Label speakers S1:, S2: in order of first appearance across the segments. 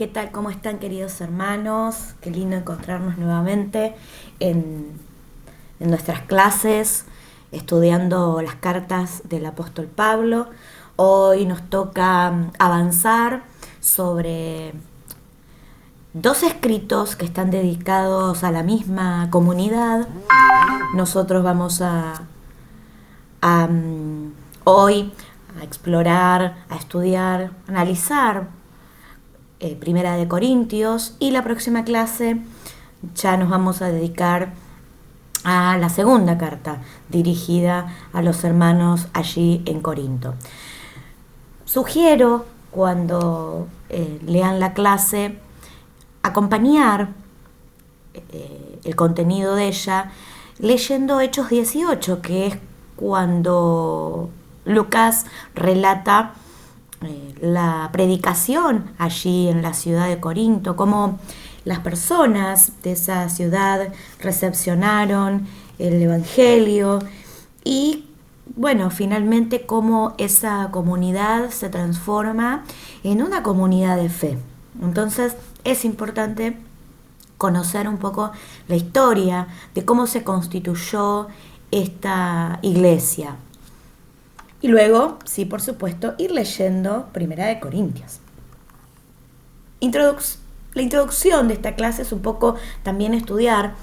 S1: ¿Qué tal? ¿Cómo están, queridos hermanos? Qué lindo encontrarnos nuevamente en, en nuestras clases, estudiando las cartas del apóstol Pablo. Hoy nos toca avanzar sobre dos escritos que están dedicados a la misma comunidad. Nosotros vamos a hoy a explorar, a estudiar, a analizar Primera de Corintios, y la próxima clase ya nos vamos a dedicar a la segunda carta dirigida a los hermanos allí en Corinto. Sugiero, cuando lean la clase, acompañar el contenido de ella leyendo Hechos 18, que es cuando Lucas relata la predicación allí en la ciudad de Corinto, cómo las personas de esa ciudad recepcionaron el Evangelio y, bueno, finalmente cómo esa comunidad se transforma en una comunidad de fe. Entonces es importante conocer un poco la historia de cómo se constituyó esta iglesia. Y luego, sí, por supuesto, ir leyendo Primera de Corintios. La introducción de esta clase es un poco también estudiar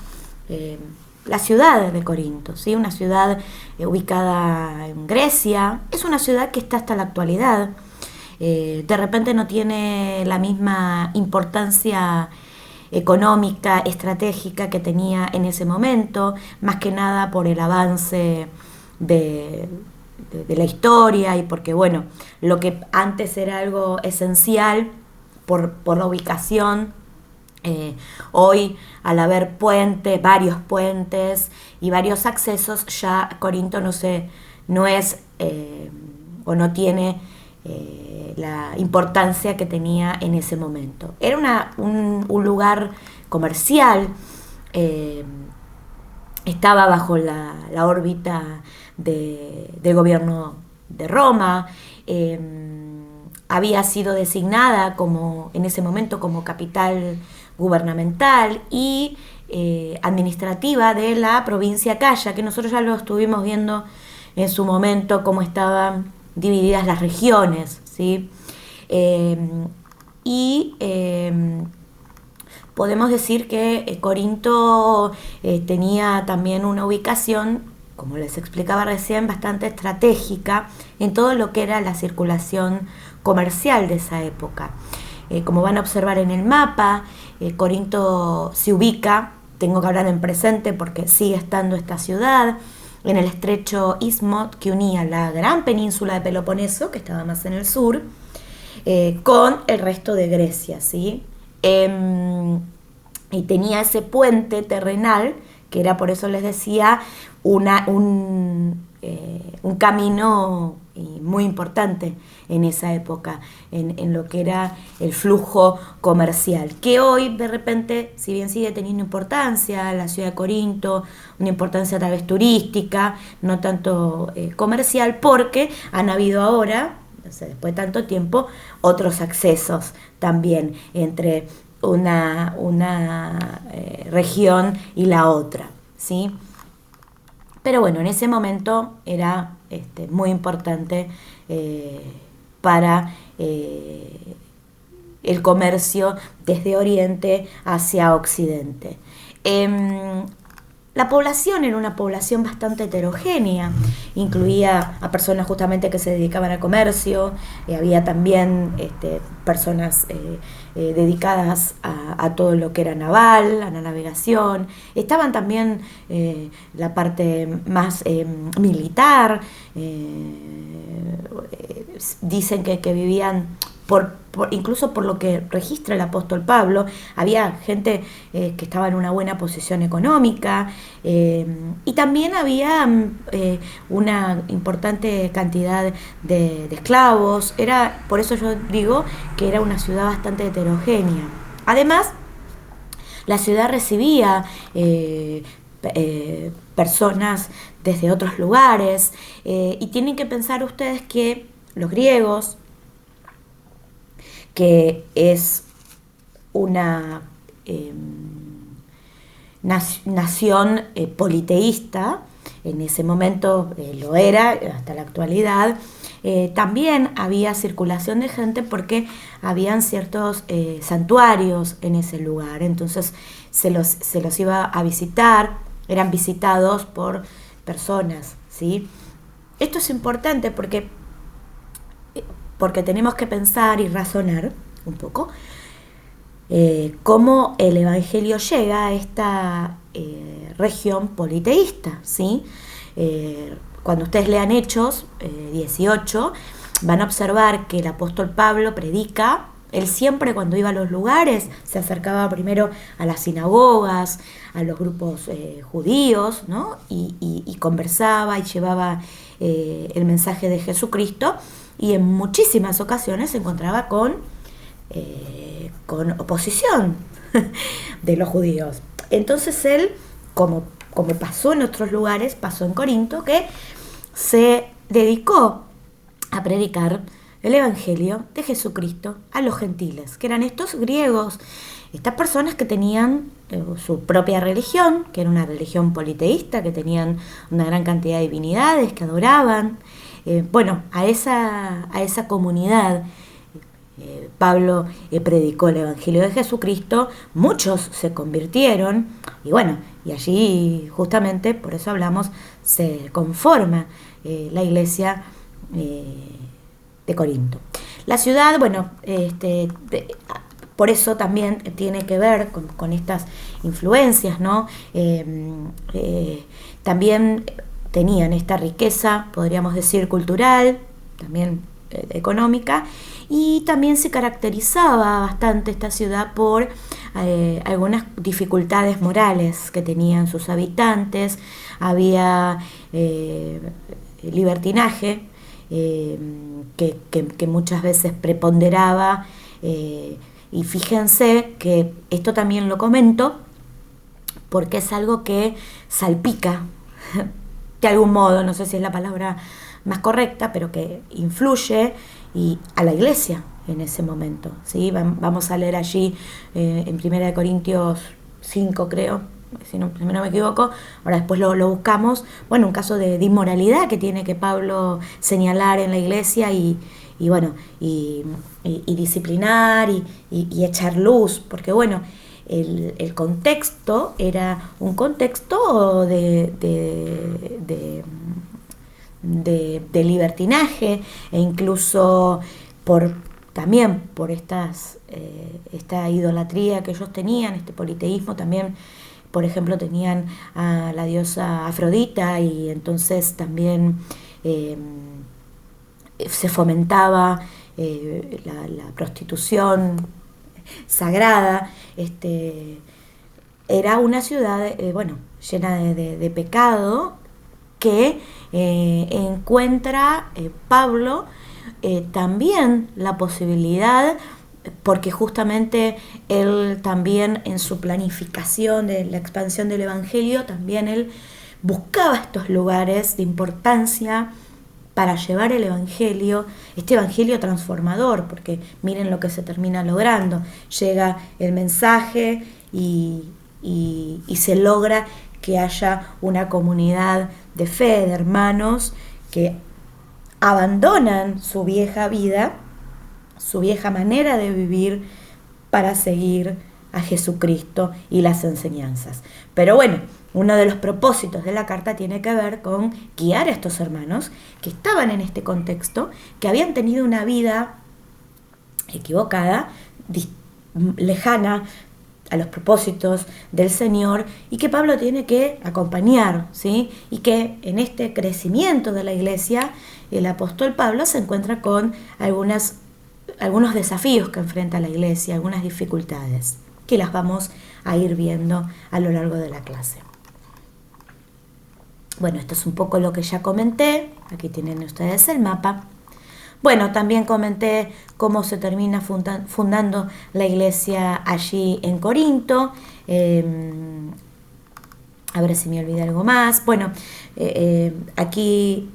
S1: la ciudad de Corinto, ¿sí? Una ciudad ubicada en Grecia. Es una ciudad que está hasta la actualidad. De repente no tiene la misma importancia económica, estratégica que tenía en ese momento, más que nada por el avance de la historia y porque, bueno, lo que antes era algo esencial por la ubicación, hoy, al haber puentes, varios puentes y varios accesos, ya Corinto no es o no tiene la importancia que tenía en ese momento. Era un lugar comercial, estaba bajo la órbita del gobierno de Roma, había sido designada en ese momento como capital gubernamental y administrativa de la provincia Acaya, que nosotros ya lo estuvimos viendo en su momento, cómo estaban divididas las regiones, ¿sí? Podemos decir que Corinto tenía también una ubicación, como les explicaba recién, bastante estratégica en todo lo que era la circulación comercial de esa época. Como van a observar en el mapa, Corinto se ubica, tengo que hablar en presente porque sigue estando esta ciudad, en el estrecho istmo que unía la gran península de Peloponeso, que estaba más en el sur, con el resto de Grecia, ¿sí? Y tenía ese puente terrenal, que era, por eso les decía, un camino muy importante en esa época, en lo que era el flujo comercial, que hoy de repente, si bien sigue teniendo importancia, la ciudad de Corinto, una importancia tal vez turística, no tanto comercial, porque han habido ahora, después de tanto tiempo, otros accesos también entre una región y la otra, ¿sí? Pero bueno, en ese momento era muy importante para el comercio desde Oriente hacia Occidente. La población era una población bastante heterogénea, incluía a personas justamente que se dedicaban al comercio, había también personas dedicadas a todo lo que era naval, a la navegación, estaban también la parte más militar, dicen que vivían incluso por lo que registra el apóstol Pablo, había gente que estaba en una buena posición económica, y también había una importante cantidad de esclavos. Por eso yo digo que era una ciudad bastante heterogénea. Además, la ciudad recibía personas desde otros lugares, y tienen que pensar ustedes que los griegos, que es una nación politeísta. En ese momento lo era, hasta la actualidad. También había circulación de gente porque habían ciertos santuarios en ese lugar, entonces se los iba a visitar, eran visitados por personas, ¿sí? Esto es importante porque tenemos que pensar y razonar un poco cómo el Evangelio llega a esta región politeísta, ¿sí? Cuando ustedes lean Hechos 18, van a observar que el apóstol Pablo predica. Él siempre, cuando iba a los lugares, se acercaba primero a las sinagogas, a los grupos judíos, ¿no? Y conversaba y llevaba el mensaje de Jesucristo, y en muchísimas ocasiones se encontraba con oposición de los judíos. Entonces él, como pasó en otros lugares, pasó en Corinto, que se dedicó a predicar el Evangelio de Jesucristo a los gentiles, que eran estos griegos, estas personas que tenían su propia religión, que era una religión politeísta, que tenían una gran cantidad de divinidades, que adoraban. A esa comunidad Pablo predicó el Evangelio de Jesucristo, muchos se convirtieron, y allí justamente, por eso hablamos, se conforma la iglesia de Corinto. La ciudad, por eso también tiene que ver con estas influencias, ¿no? También tenían esta riqueza, podríamos decir, cultural, también económica, y también se caracterizaba bastante esta ciudad por algunas dificultades morales que tenían sus habitantes. Había libertinaje que muchas veces preponderaba, y fíjense que esto también lo comento porque es algo que salpica de algún modo, no sé si es la palabra más correcta, pero que influye a la iglesia en ese momento, ¿sí? Vamos a leer allí en 1 Corintios 5, creo, si no me equivoco, ahora después lo buscamos, un caso de inmoralidad que tiene que Pablo señalar en la iglesia y disciplinar y echar luz, porque el contexto era un contexto de libertinaje, e incluso también por esta idolatría que ellos tenían, este politeísmo. También, por ejemplo, tenían a la diosa Afrodita, y entonces también se fomentaba la prostitución sagrada. Era una ciudad llena de pecado, que encuentra Pablo también la posibilidad, porque justamente él también, en su planificación de la expansión del Evangelio, también él buscaba estos lugares de importancia para llevar el Evangelio, este Evangelio transformador, porque miren lo que se termina logrando. Llega el mensaje y se logra que haya una comunidad de fe, de hermanos que abandonan su vieja vida, su vieja manera de vivir, para seguir a Jesucristo y las enseñanzas. Pero uno de los propósitos de la carta tiene que ver con guiar a estos hermanos que estaban en este contexto, que habían tenido una vida equivocada, lejana a los propósitos del Señor, y que Pablo tiene que acompañar, ¿sí? Y que en este crecimiento de la iglesia, el apóstol Pablo se encuentra con algunos desafíos que enfrenta la iglesia, algunas dificultades, que las vamos a ir viendo a lo largo de la clase. Esto es un poco lo que ya comenté. Aquí tienen ustedes el mapa. También comenté cómo se termina fundando la iglesia allí en Corinto. A ver si me olvidé algo más. Aquí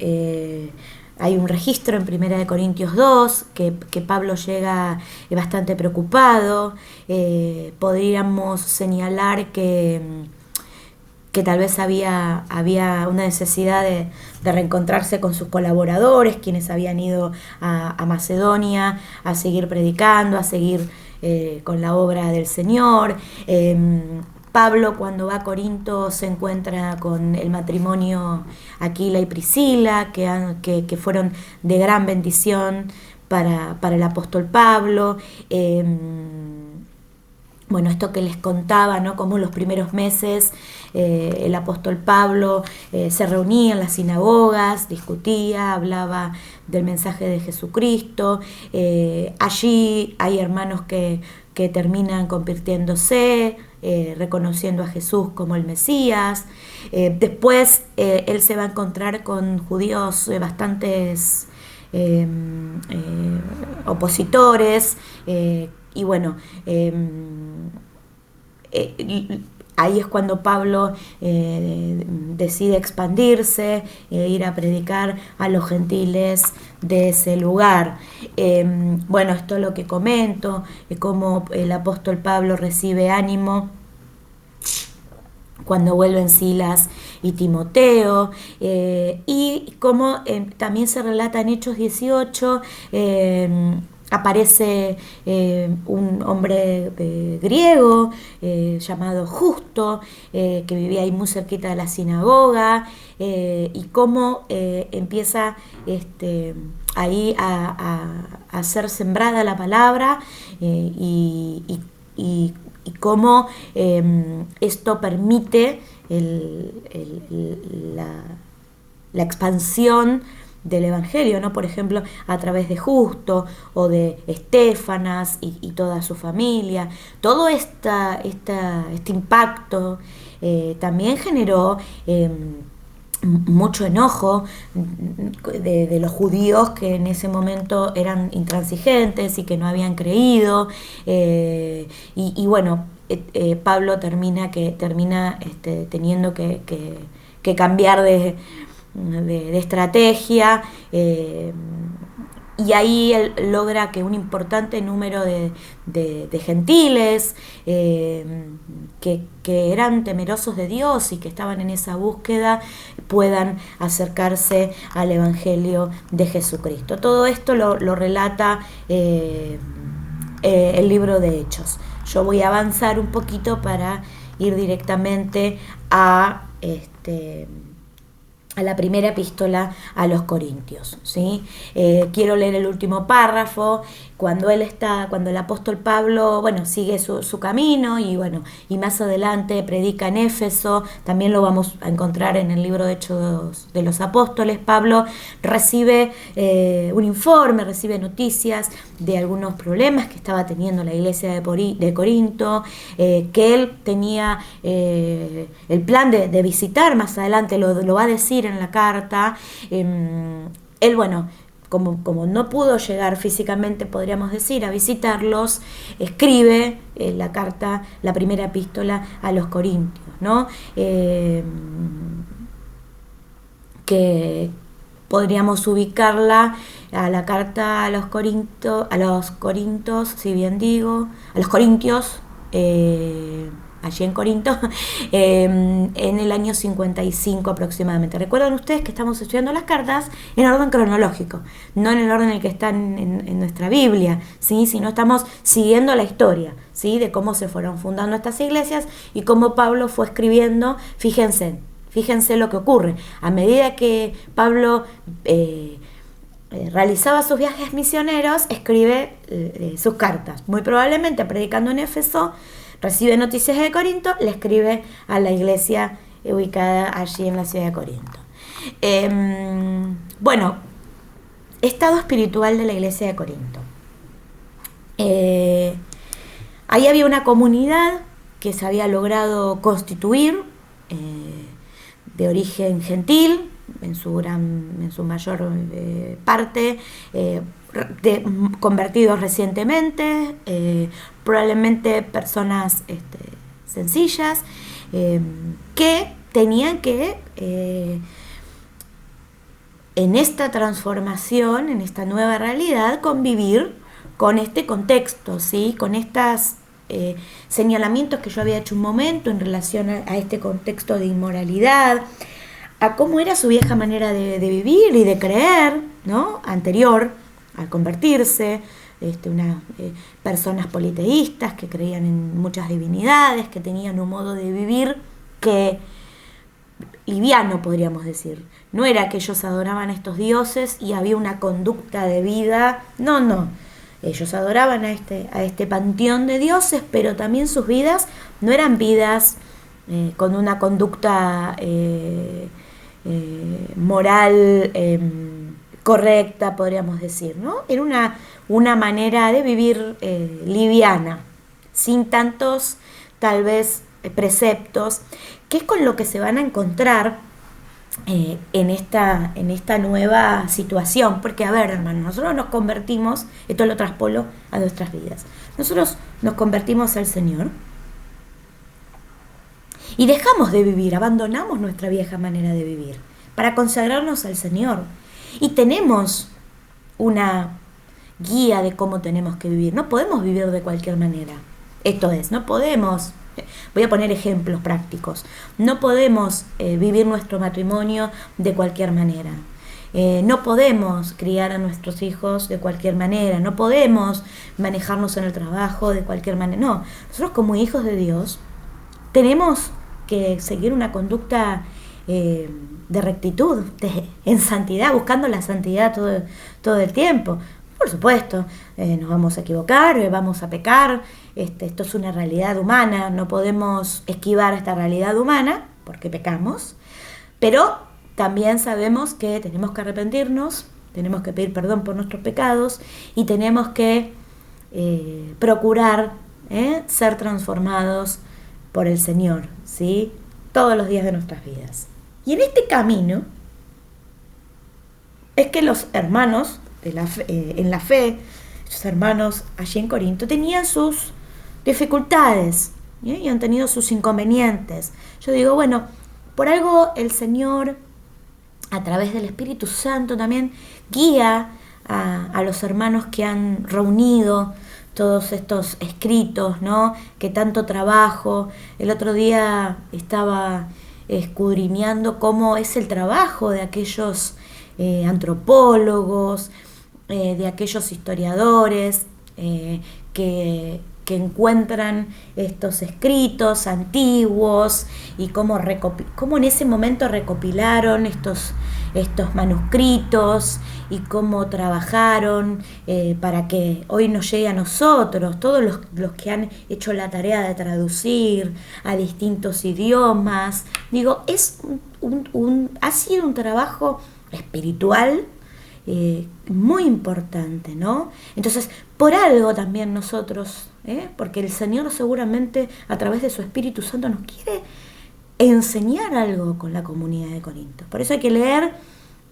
S1: hay un registro en Primera de Corintios 2 que Pablo llega bastante preocupado. Podríamos señalar que tal vez había una necesidad de reencontrarse con sus colaboradores, quienes habían ido a Macedonia a seguir predicando, a seguir con la obra del Señor. Pablo, cuando va a Corinto, se encuentra con el matrimonio Aquila y Priscila, que fueron de gran bendición para el apóstol Pablo. Bueno, esto que les contaba, ¿no? Cómo los primeros meses el apóstol Pablo se reunía en las sinagogas, discutía, hablaba del mensaje de Jesucristo. Allí hay hermanos que terminan convirtiéndose, reconociendo a Jesús como el Mesías. Después él se va a encontrar con judíos bastantes opositores, y bueno, ahí es cuando Pablo decide expandirse, ir a predicar a los gentiles de ese lugar. Bueno, esto es lo que comento, cómo el apóstol Pablo recibe ánimo cuando vuelven Silas y Timoteo, y como también se relata en Hechos 18, aparece un hombre griego llamado Justo, que vivía ahí muy cerquita de la sinagoga, y cómo empieza ahí a ser sembrada la palabra, y cómo esto permite la expansión del Evangelio, ¿no? Por ejemplo, a través de Justo o de Estefanas y toda su familia. Todo este impacto también generó mucho enojo de los judíos, que en ese momento eran intransigentes y que no habían creído, y bueno, Pablo termina teniendo que cambiar de estrategia, y ahí él logra que un importante número de gentiles que eran temerosos de Dios y que estaban en esa búsqueda puedan acercarse al Evangelio de Jesucristo. Todo esto lo relata el libro de Hechos. Yo voy a avanzar un poquito para ir directamente a la primera epístola a los Corintios, ¿sí? Quiero leer el último párrafo, cuando el apóstol Pablo, bueno, sigue su camino, y bueno, y más adelante predica en Éfeso. También lo vamos a encontrar en el libro de Hechos de los Apóstoles. Pablo recibe un informe, recibe noticias de algunos problemas que estaba teniendo la iglesia de Corinto, que él tenía el plan de visitar. Más adelante lo va a decir en la carta. Él, bueno, como no pudo llegar físicamente, podríamos decir, a visitarlos, escribe la carta, la primera epístola a los Corintios, ¿no? Que podríamos ubicarla a la carta a los Corintios, si bien digo, a los Corintios, allí en Corinto, en el año 55 aproximadamente. Recuerden ustedes que estamos estudiando las cartas en orden cronológico, no en el orden en el que están en nuestra Biblia, ¿sí? Sino estamos siguiendo la historia, ¿sí? De cómo se fueron fundando estas iglesias y cómo Pablo fue escribiendo. Fíjense lo que ocurre. A medida que Pablo realizaba sus viajes misioneros, escribe sus cartas. Muy probablemente predicando en Éfeso, recibe noticias de Corinto, le escribe a la iglesia ubicada allí en la ciudad de Corinto. Bueno, estado espiritual de la iglesia de Corinto. Ahí había una comunidad que se había logrado constituir, de origen gentil, en su mayor parte, convertidos recientemente, probablemente personas sencillas, que tenían que en esta transformación, en esta nueva realidad, convivir con este contexto, ¿sí? Con estos señalamientos que yo había hecho un momento en relación a este contexto de inmoralidad, a cómo era su vieja manera de vivir y de creer, ¿no? Anterior al convertirse, personas politeístas que creían en muchas divinidades, que tenían un modo de vivir que liviano, podríamos decir. No era que ellos adoraban a estos dioses y había una conducta de vida, no. Ellos adoraban a este panteón de dioses, pero también sus vidas no eran vidas con una conducta moral correcta, podríamos decir, ¿no? Era una manera de vivir liviana, sin tantos, tal vez, preceptos, que es con lo que se van a encontrar en esta nueva situación. Porque, a ver, hermano, nosotros nos convertimos, esto lo traspolo a nuestras vidas, nosotros nos convertimos al Señor y dejamos de vivir, abandonamos nuestra vieja manera de vivir para consagrarnos al Señor. Y tenemos una guía de cómo tenemos que vivir. No podemos vivir de cualquier manera. Esto es, no podemos, voy a poner ejemplos prácticos, no podemos vivir nuestro matrimonio de cualquier manera. No podemos criar a nuestros hijos de cualquier manera, no podemos manejarnos en el trabajo de cualquier manera. No, nosotros como hijos de Dios tenemos que seguir una conducta de rectitud, en santidad, buscando la santidad todo el tiempo. Por supuesto, nos vamos a equivocar, vamos a pecar, esto es una realidad humana, no podemos esquivar esta realidad humana porque pecamos, pero también sabemos que tenemos que arrepentirnos, tenemos que pedir perdón por nuestros pecados y tenemos que procurar ser transformados por el Señor, ¿sí? Todos los días de nuestras vidas. Y en este camino es que los hermanos en la fe, sus hermanos allí en Corinto, tenían sus dificultades y han tenido sus inconvenientes. Yo digo, bueno, por algo el Señor, a través del Espíritu Santo, también guía a los hermanos que han reunido todos estos escritos, ¿no? Que tanto trabajo. El otro día estaba escudriñando cómo es el trabajo de aquellos antropólogos, de aquellos historiadores que encuentran estos escritos antiguos y cómo en ese momento recopilaron estos manuscritos y cómo trabajaron para que hoy nos llegue a nosotros, todos los que han hecho la tarea de traducir a distintos idiomas. Digo, ha sido un trabajo espiritual muy importante, ¿no? Entonces, por algo también nosotros, porque el Señor seguramente a través de su Espíritu Santo nos quiere enseñar algo con la comunidad de Corinto. Por eso hay que leer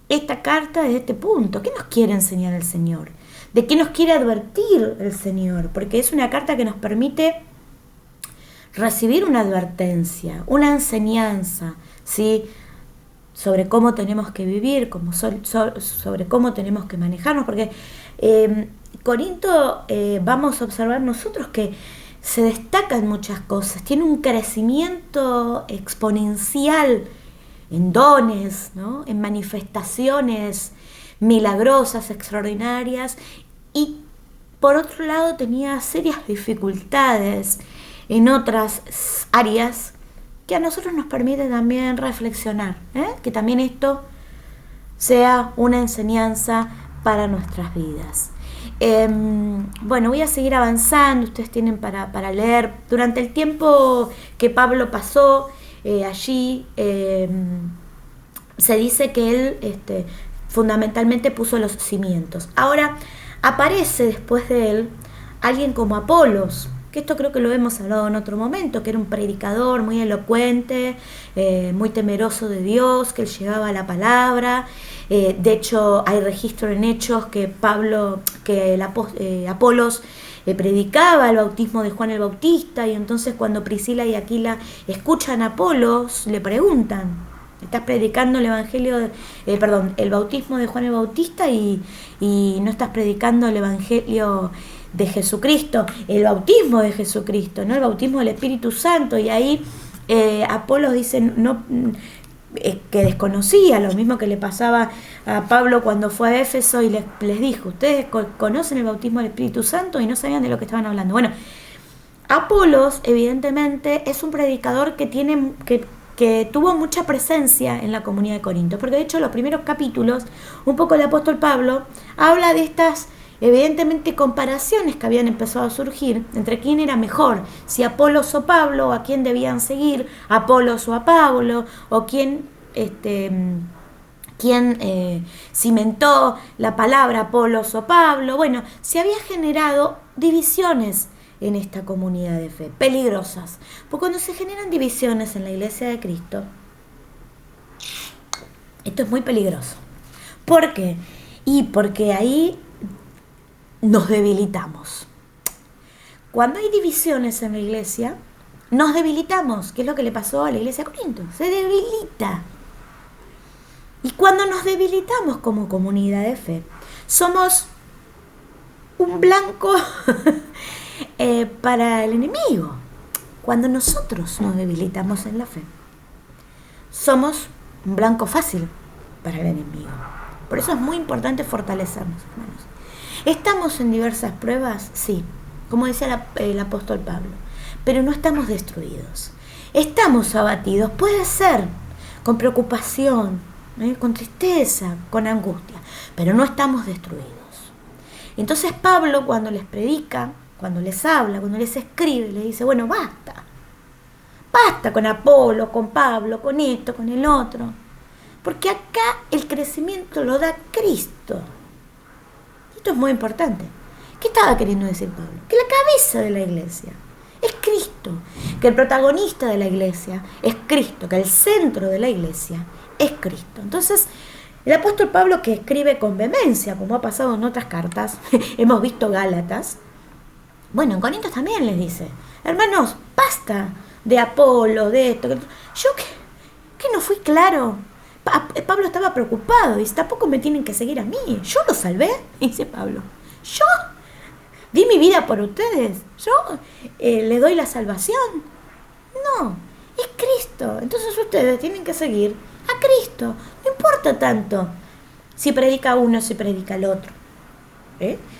S1: esta carta desde este punto. ¿Qué nos quiere enseñar el Señor? ¿De qué nos quiere advertir el Señor? Porque es una carta que nos permite recibir una advertencia, una enseñanza, ¿sí? Sobre cómo tenemos que vivir, sobre cómo tenemos que manejarnos, porque Corinto vamos a observar nosotros que se destaca en muchas cosas, tiene un crecimiento exponencial en dones, ¿no? En manifestaciones milagrosas, extraordinarias, y por otro lado tenía serias dificultades en otras áreas que a nosotros nos permite también reflexionar, que también esto sea una enseñanza para nuestras vidas. Bueno, voy a seguir avanzando, ustedes tienen para leer. Durante el tiempo que Pablo pasó allí, se dice que él fundamentalmente puso los cimientos. Ahora, aparece después de él alguien como Apolos, que esto creo que lo hemos hablado en otro momento, que era un predicador muy elocuente, muy temeroso de Dios, que él llevaba la palabra. De hecho, hay registro en Hechos que Apolos predicaba el bautismo de Juan el Bautista, y entonces cuando Priscila y Aquila escuchan a Apolos, le preguntan, estás predicando el evangelio, el bautismo de Juan el Bautista y no estás predicando el evangelio de Jesucristo, el bautismo de Jesucristo, ¿no? El bautismo del Espíritu Santo. Y ahí Apolos dice que desconocía, lo mismo que le pasaba a Pablo cuando fue a Éfeso y les dijo, ustedes conocen el bautismo del Espíritu Santo, y no sabían de lo que estaban hablando. Bueno, Apolos evidentemente es un predicador que tuvo mucha presencia en la comunidad de Corinto, porque de hecho los primeros capítulos, un poco el apóstol Pablo habla de estas evidentemente comparaciones que habían empezado a surgir entre quién era mejor, si Apolos o Pablo, a quién debían seguir, Apolos o a Pablo, o quién cimentó la palabra Apolos o Pablo. Bueno, se había generado divisiones en esta comunidad de fe, peligrosas, porque cuando se generan divisiones en la iglesia de Cristo, esto es muy peligroso. ¿Por qué? Y porque ahí nos debilitamos. Cuando hay divisiones en la iglesia, nos debilitamos, que es lo que le pasó a la iglesia de Corinto, se debilita. Y cuando nos debilitamos como comunidad de fe, somos un blanco para el enemigo. Cuando nosotros nos debilitamos en la fe, somos un blanco fácil para el enemigo. Por eso es muy importante fortalecernos, hermanos. ¿Estamos en diversas pruebas? Sí, como decía el apóstol Pablo, pero no estamos destruidos. Estamos abatidos, puede ser, con preocupación, con tristeza, con angustia, pero no estamos destruidos. Entonces Pablo, cuando les predica, cuando les habla, cuando les escribe, les dice, bueno, basta con Apolo, con Pablo, con esto, con el otro, porque acá el crecimiento lo da Cristo. Esto es muy importante. ¿Qué estaba queriendo decir Pablo? Que la cabeza de la iglesia es Cristo, que el protagonista de la iglesia es Cristo, que el centro de la iglesia es Cristo. Entonces, el apóstol Pablo, que escribe con vehemencia, como ha pasado en otras cartas, hemos visto Gálatas, bueno, en Corintios también les dice, hermanos, basta de Apolo, de esto, yo que no fui claro. Pablo estaba preocupado, dice, tampoco me tienen que seguir a mí, yo los salvé, dice Pablo, yo di mi vida por ustedes, yo les doy la salvación. No, es Cristo, entonces ustedes tienen que seguir a Cristo, no importa tanto si predica uno, si predica el otro,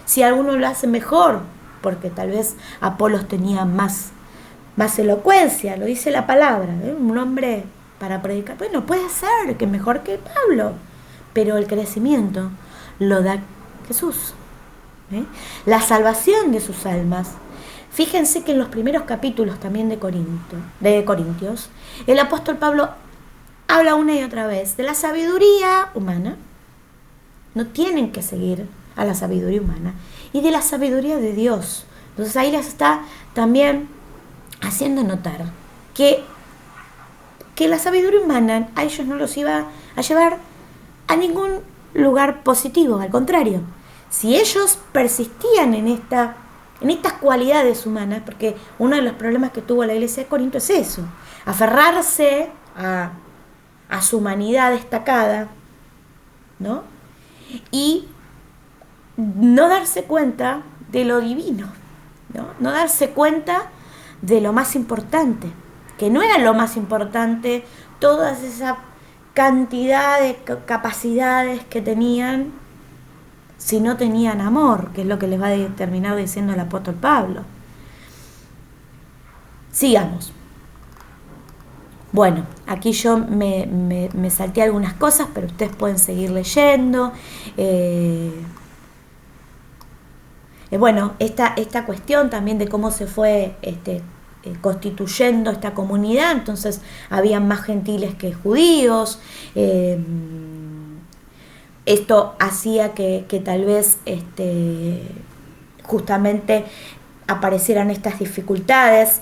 S1: si alguno lo hace mejor, porque tal vez Apolos tenía más elocuencia, lo dice la palabra, un hombre para predicar, bueno, puede ser que mejor que Pablo, pero el crecimiento lo da Jesús, la salvación de sus almas. Fíjense que en los primeros capítulos también de Corintios, el apóstol Pablo habla una y otra vez de la sabiduría humana, no tienen que seguir a la sabiduría humana, y de la sabiduría de Dios. Entonces ahí les está también haciendo notar que la sabiduría humana a ellos no los iba a llevar a ningún lugar positivo, al contrario, si ellos persistían en estas cualidades humanas, porque uno de los problemas que tuvo la iglesia de Corinto es eso, aferrarse a su humanidad destacada, ¿no? Y no darse cuenta de lo divino, no darse cuenta de lo más importante, que no era lo más importante toda esa cantidad de capacidades que tenían si no tenían amor, que es lo que les va a terminar diciendo el apóstol Pablo. Sigamos. Bueno, aquí yo me salté algunas cosas, pero ustedes pueden seguir leyendo. Bueno, esta cuestión también de cómo se fue constituyendo esta comunidad, entonces había más gentiles que judíos, esto hacía que tal vez justamente aparecieran estas dificultades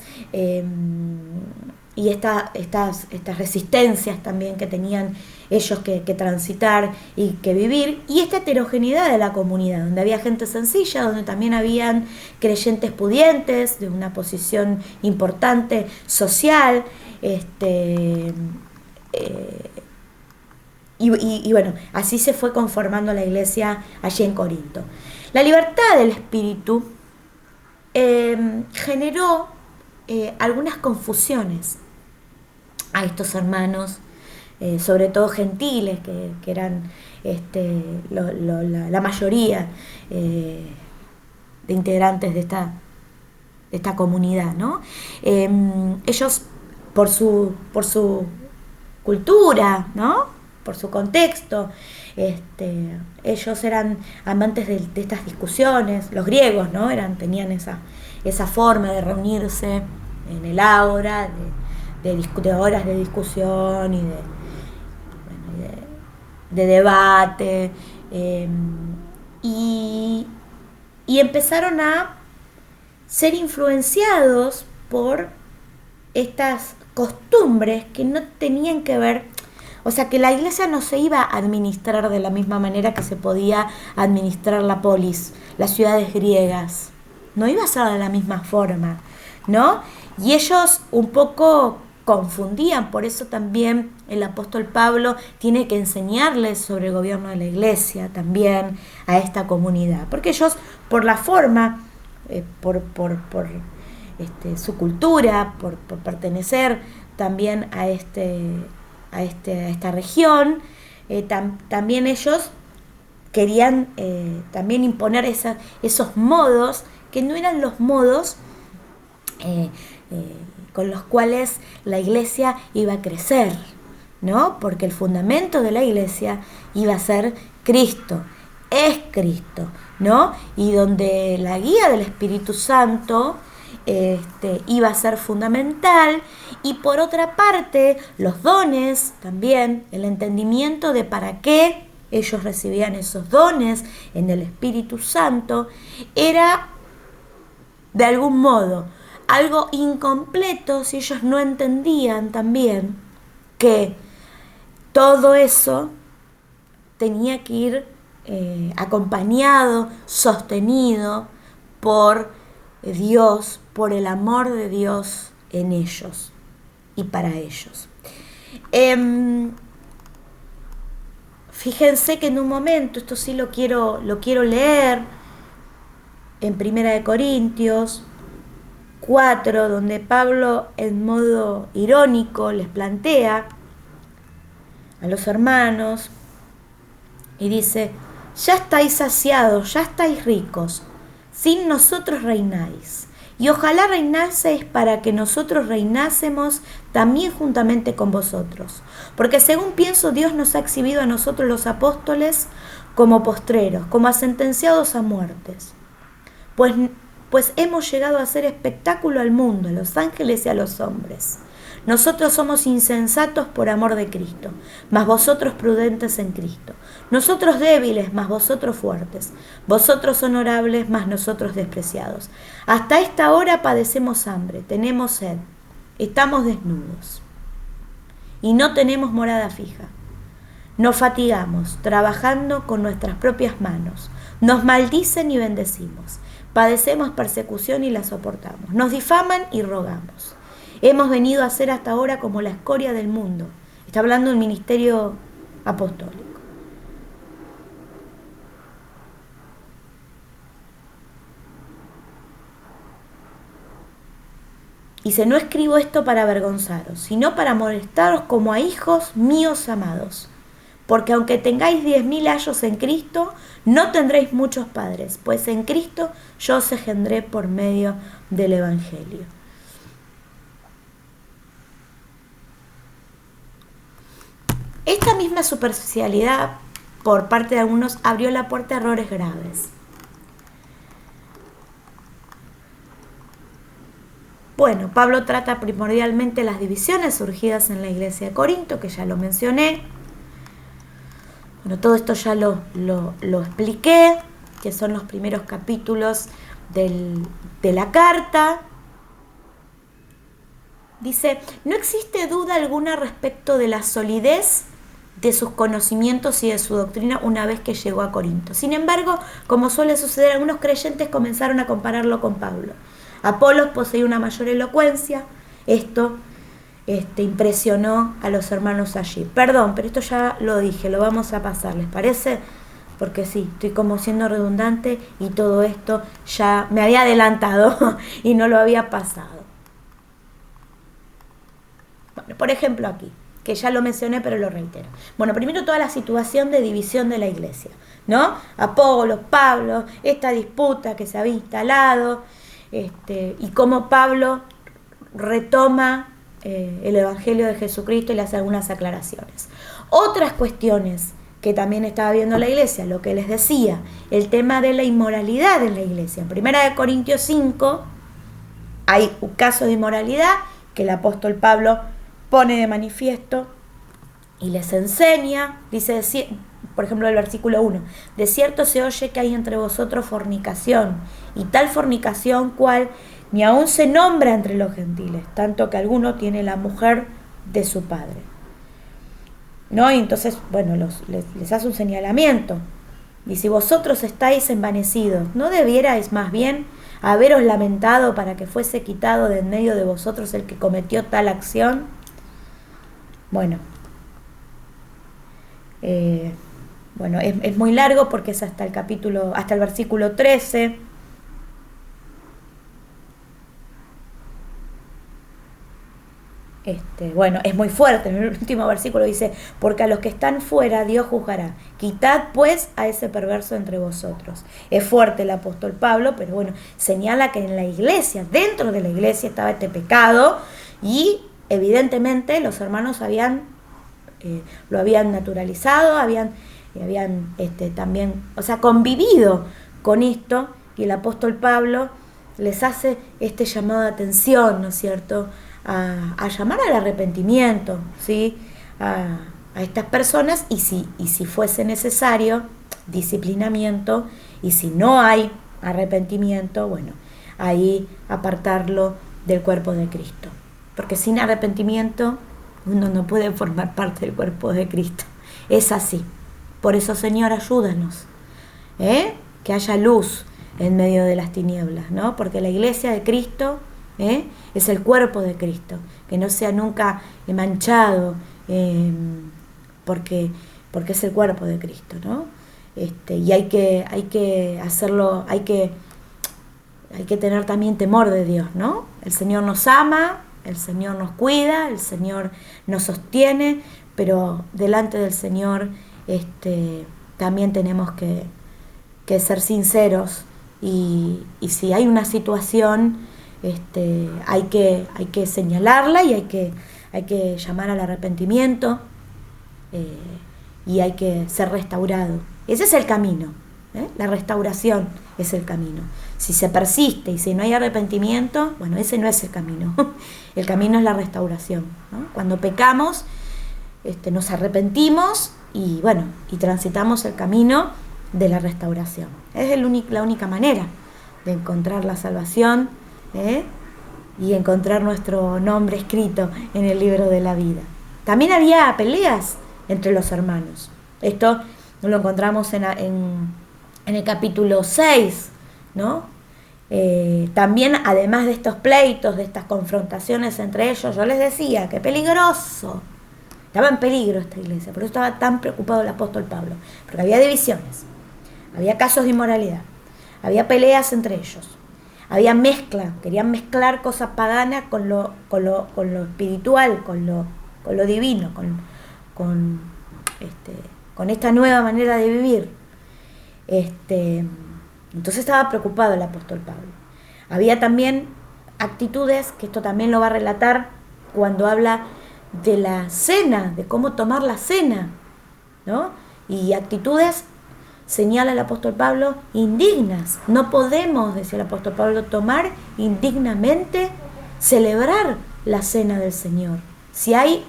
S1: y estas resistencias también que tenían ellos que transitar y que vivir, y esta heterogeneidad de la comunidad, donde había gente sencilla, donde también habían creyentes pudientes, de una posición importante social, y bueno, así se fue conformando la iglesia allí en Corinto. La libertad del espíritu generó algunas confusiones a estos hermanos, sobre todo gentiles, que eran la mayoría de integrantes de esta comunidad, ¿no? Ellos, por su cultura, ¿no? Por su contexto, ellos eran amantes de estas discusiones. Los griegos, ¿no? Tenían esa forma de reunirse en el ágora, de horas de discusión y de debate, y empezaron a ser influenciados por estas costumbres que no tenían que ver, o sea, que la iglesia no se iba a administrar de la misma manera que se podía administrar la polis, las ciudades griegas, no iba a ser de la misma forma, ¿no? Y ellos un poco confundían, por eso también el apóstol Pablo tiene que enseñarles sobre el gobierno de la iglesia también a esta comunidad, porque ellos, por la forma, por su cultura, por pertenecer también a esta región, también ellos querían también imponer esos modos que no eran los modos con los cuales la iglesia iba a crecer, ¿no? Porque el fundamento de la iglesia iba a ser Cristo, es Cristo, ¿no? Y donde la guía del Espíritu Santo iba a ser fundamental, y por otra parte los dones también, el entendimiento de para qué ellos recibían esos dones en el Espíritu Santo, era de algún modo algo incompleto si ellos no entendían también que todo eso tenía que ir acompañado, sostenido por Dios, por el amor de Dios en ellos y para ellos. Fíjense que en un momento, esto sí lo quiero leer, en 1 Corintios 4, donde Pablo en modo irónico les plantea a los hermanos y dice: ya estáis saciados, ya estáis ricos, sin nosotros reináis, y ojalá reinaseis para que nosotros reinásemos también juntamente con vosotros, porque según pienso Dios nos ha exhibido a nosotros los apóstoles como postreros, como a sentenciados a muertes, pues hemos llegado a hacer espectáculo al mundo, a los ángeles y a los hombres. Nosotros somos insensatos por amor de Cristo, mas vosotros prudentes en Cristo. Nosotros débiles, mas vosotros fuertes. Vosotros honorables, mas nosotros despreciados. Hasta esta hora padecemos hambre, tenemos sed, estamos desnudos y no tenemos morada fija. Nos fatigamos, trabajando con nuestras propias manos. Nos maldicen y bendecimos. Padecemos persecución y la soportamos. Nos difaman y rogamos. Hemos venido a ser hasta ahora como la escoria del mundo. Está hablando del ministerio apostólico. Dice: no escribo esto para avergonzaros, sino para molestaros como a hijos míos amados. Porque aunque tengáis 10.000 años en Cristo, no tendréis muchos padres, pues en Cristo yo os engendré por medio del Evangelio. Esta misma superficialidad por parte de algunos abrió la puerta a errores graves. Bueno, Pablo trata primordialmente las divisiones surgidas en la iglesia de Corinto, que ya lo mencioné. Bueno, todo esto ya lo expliqué, que son los primeros capítulos de la carta. Dice: no existe duda alguna respecto de la solidez de sus conocimientos y de su doctrina una vez que llegó a Corinto. Sin embargo, como suele suceder, algunos creyentes comenzaron a compararlo con Pablo. Apolos poseía una mayor elocuencia, esto impresionó a los hermanos allí. Perdón, pero esto ya lo dije, lo vamos a pasar, ¿les parece? Porque sí, estoy como siendo redundante y todo esto ya me había adelantado y no lo había pasado. Bueno, por ejemplo aquí, que ya lo mencioné pero lo reitero. Bueno, primero toda la situación de división de la iglesia, ¿no? Apolo, Pablo, esta disputa que se había instalado, y cómo Pablo retoma el Evangelio de Jesucristo y le hace algunas aclaraciones. Otras cuestiones que también estaba viendo la iglesia, lo que les decía, el tema de la inmoralidad en la iglesia. En 1 Corintios 5 hay un caso de inmoralidad que el apóstol Pablo pone de manifiesto y les enseña, dice, por ejemplo, el versículo 1, de cierto se oye que hay entre vosotros fornicación, y tal fornicación cual ni aún se nombra entre los gentiles, tanto que alguno tiene la mujer de su padre. ¿No? Y entonces, bueno, les hace un señalamiento. Y si vosotros estáis envanecidos, ¿no debierais más bien haberos lamentado para que fuese quitado de en medio de vosotros el que cometió tal acción? Bueno, es muy largo porque es hasta el versículo 13. Es muy fuerte. En el último versículo dice, porque a los que están fuera Dios juzgará, quitad pues a ese perverso entre vosotros. Es fuerte el apóstol Pablo, pero bueno, señala que en la iglesia, dentro de la iglesia estaba este pecado y evidentemente los hermanos lo habían naturalizado, habían también, convivido con esto, y el apóstol Pablo les hace este llamado de atención, ¿no es cierto?, a llamar al arrepentimiento, ¿sí?, a estas personas, y si fuese necesario, disciplinamiento, y si no hay arrepentimiento, bueno, ahí apartarlo del cuerpo de Cristo, porque sin arrepentimiento uno no puede formar parte del cuerpo de Cristo, es así. Por eso, Señor, ayúdanos, que haya luz en medio de las tinieblas, ¿no? Porque la iglesia de Cristo es el cuerpo de Cristo, que no sea nunca manchado, porque es el cuerpo de Cristo, ¿no? Y hay que hacerlo, hay que tener también temor de Dios, ¿no? El Señor nos ama, el Señor nos cuida, el Señor nos sostiene, pero delante del Señor también tenemos que ser sinceros, y si hay una situación, hay que señalarla, y hay que llamar al arrepentimiento, y hay que ser restaurado. Ese es el camino, la restauración es el camino. Si se persiste y si no hay arrepentimiento, bueno, ese no es el camino. El camino es la restauración, ¿no? Cuando pecamos, nos arrepentimos y transitamos el camino de la restauración. Es la única manera de encontrar la salvación, y encontrar nuestro nombre escrito en el libro de la vida. También había peleas entre los hermanos. Esto lo encontramos en el capítulo 6, ¿no? También, además de estos pleitos, de estas confrontaciones entre ellos, yo les decía que peligroso. Estaba en peligro esta iglesia, por eso estaba tan preocupado el apóstol Pablo, porque había divisiones, había casos de inmoralidad, había peleas entre ellos, había mezcla, querían mezclar cosas paganas con lo espiritual, con lo divino, con esta nueva manera de vivir. Entonces estaba preocupado el apóstol Pablo. Había también actitudes, que esto también lo va a relatar cuando habla de la cena, de cómo tomar la cena, ¿no? Y actitudes, señala el apóstol Pablo, indignas. No podemos, decía el apóstol Pablo, tomar indignamente, celebrar la cena del Señor. Si hay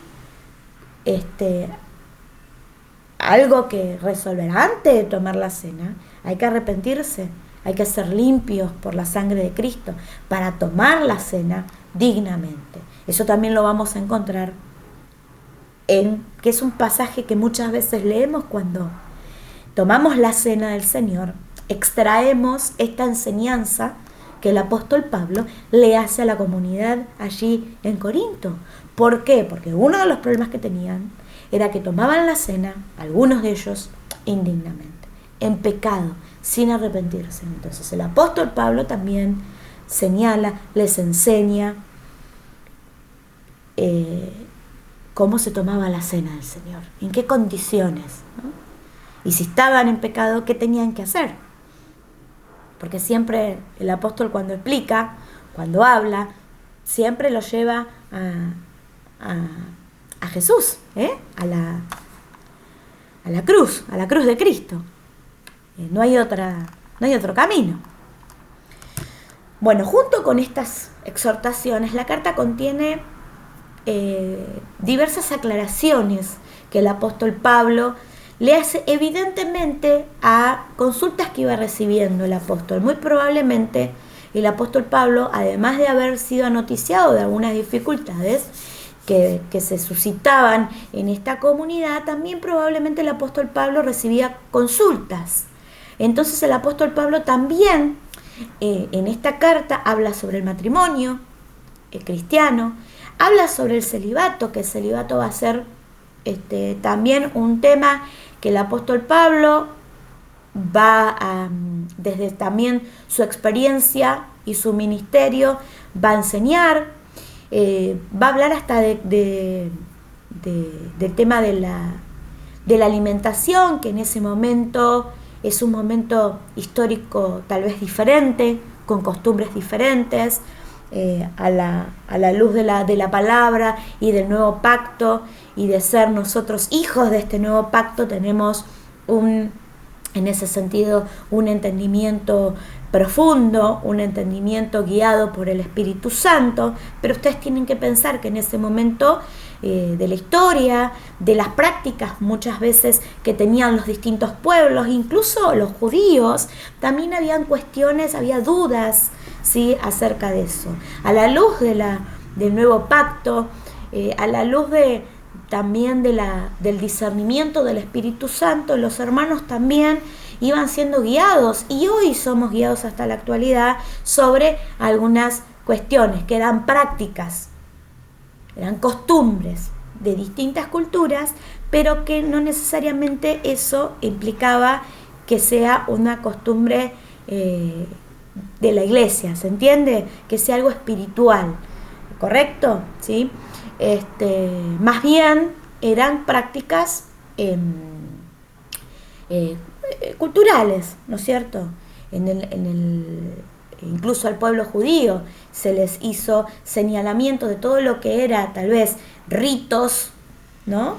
S1: algo que resolver antes de tomar la cena, hay que arrepentirse, hay que ser limpios por la sangre de Cristo para tomar la cena dignamente. Eso también lo vamos a encontrar que es un pasaje que muchas veces leemos cuando tomamos la cena del Señor, extraemos esta enseñanza que el apóstol Pablo le hace a la comunidad allí en Corinto. ¿Por qué? Porque uno de los problemas que tenían era que tomaban la cena, algunos de ellos, indignamente, en pecado, sin arrepentirse. Entonces el apóstol Pablo también señala, les enseña cómo se tomaba la cena del Señor, en qué condiciones, ¿no? Y si estaban en pecado, ¿qué tenían que hacer? Porque siempre el apóstol cuando explica, cuando habla, siempre lo lleva a Jesús, a la cruz de Cristo. No hay otro camino. Bueno, junto con estas exhortaciones, la carta contiene diversas aclaraciones que el apóstol Pablo le hace evidentemente a consultas que iba recibiendo el apóstol. Muy probablemente el apóstol Pablo, además de haber sido noticiado de algunas dificultades que se suscitaban en esta comunidad, también probablemente el apóstol Pablo recibía consultas. Entonces el apóstol Pablo también en esta carta habla sobre el matrimonio cristiano, habla sobre el celibato, que el celibato va a ser también un tema que el apóstol Pablo va desde también su experiencia y su ministerio, va a enseñar, va a hablar hasta del tema de la alimentación, que en ese momento es un momento histórico tal vez diferente, con costumbres diferentes, a la luz de la palabra y del nuevo pacto, y de ser nosotros hijos de este nuevo pacto, tenemos en ese sentido un entendimiento profundo, un entendimiento guiado por el Espíritu Santo. Pero ustedes tienen que pensar que en ese momento de la historia, de las prácticas muchas veces que tenían los distintos pueblos, incluso los judíos, también habían cuestiones, había dudas, ¿sí?, acerca de eso. A la luz del nuevo pacto, a la luz también del discernimiento del Espíritu Santo, los hermanos también iban siendo guiados, y hoy somos guiados hasta la actualidad sobre algunas cuestiones que eran prácticas, eran costumbres de distintas culturas, pero que no necesariamente eso implicaba que sea una costumbre de la iglesia, ¿se entiende? Que sea algo espiritual, ¿correcto? ¿Sí? Más bien eran prácticas culturales, ¿no es cierto? Incluso al pueblo judío se les hizo señalamiento de todo lo que era tal vez ritos, ¿no?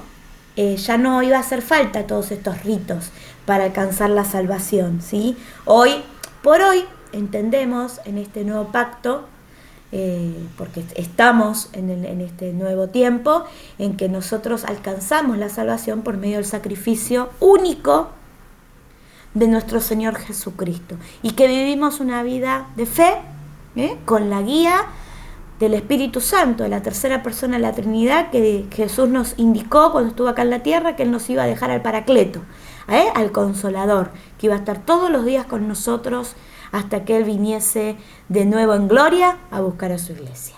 S1: Ya no iba a hacer falta todos estos ritos para alcanzar la salvación, ¿sí? Por hoy entendemos en este nuevo pacto, porque estamos en este nuevo tiempo en que nosotros alcanzamos la salvación por medio del sacrificio único de nuestro Señor Jesucristo, y que vivimos una vida de fe, con la guía del Espíritu Santo, de la tercera persona de la Trinidad, que Jesús nos indicó cuando estuvo acá en la tierra, que Él nos iba a dejar al Paracleto, al Consolador, que iba a estar todos los días con nosotros hasta que Él viniese de nuevo en gloria a buscar a su iglesia.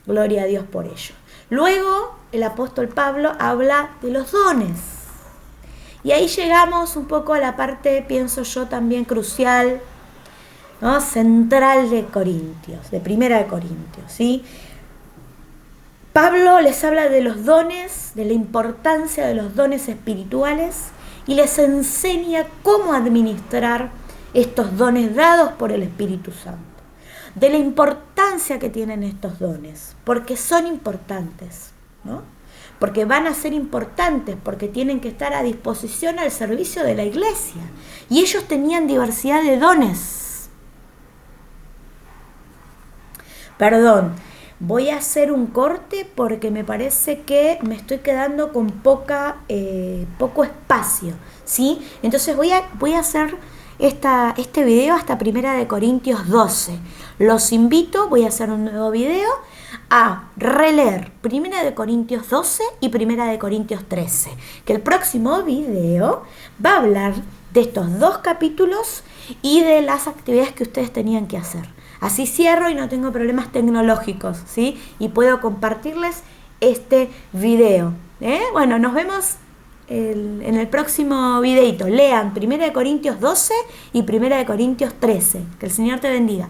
S1: Gloria a Dios por ello. Luego el apóstol Pablo habla de los dones, y ahí llegamos un poco a la parte, pienso yo, también crucial, ¿no?, central de Corintios, de Primera de Corintios, ¿sí? Pablo les habla de los dones, de la importancia de los dones espirituales, y les enseña cómo administrar estos dones dados por el Espíritu Santo, de la importancia que tienen estos dones, porque son importantes, ¿no? Porque van a ser importantes, porque tienen que estar a disposición al servicio de la iglesia, y ellos tenían diversidad de dones. Perdón, voy a hacer un corte porque me parece que me estoy quedando con poco espacio, ¿sí? Entonces voy a hacer este video hasta Primera de Corintios 12. Los invito, voy a hacer un nuevo video, a releer Primera de Corintios 12 y Primera de Corintios 13, que el próximo video va a hablar de estos 2 capítulos y de las actividades que ustedes tenían que hacer. Así cierro y no tengo problemas tecnológicos, ¿sí? Y puedo compartirles este video. Bueno, nos vemos en el próximo videito. Lean 1 Corintios 12 y 1 Corintios 13. Que el Señor te bendiga.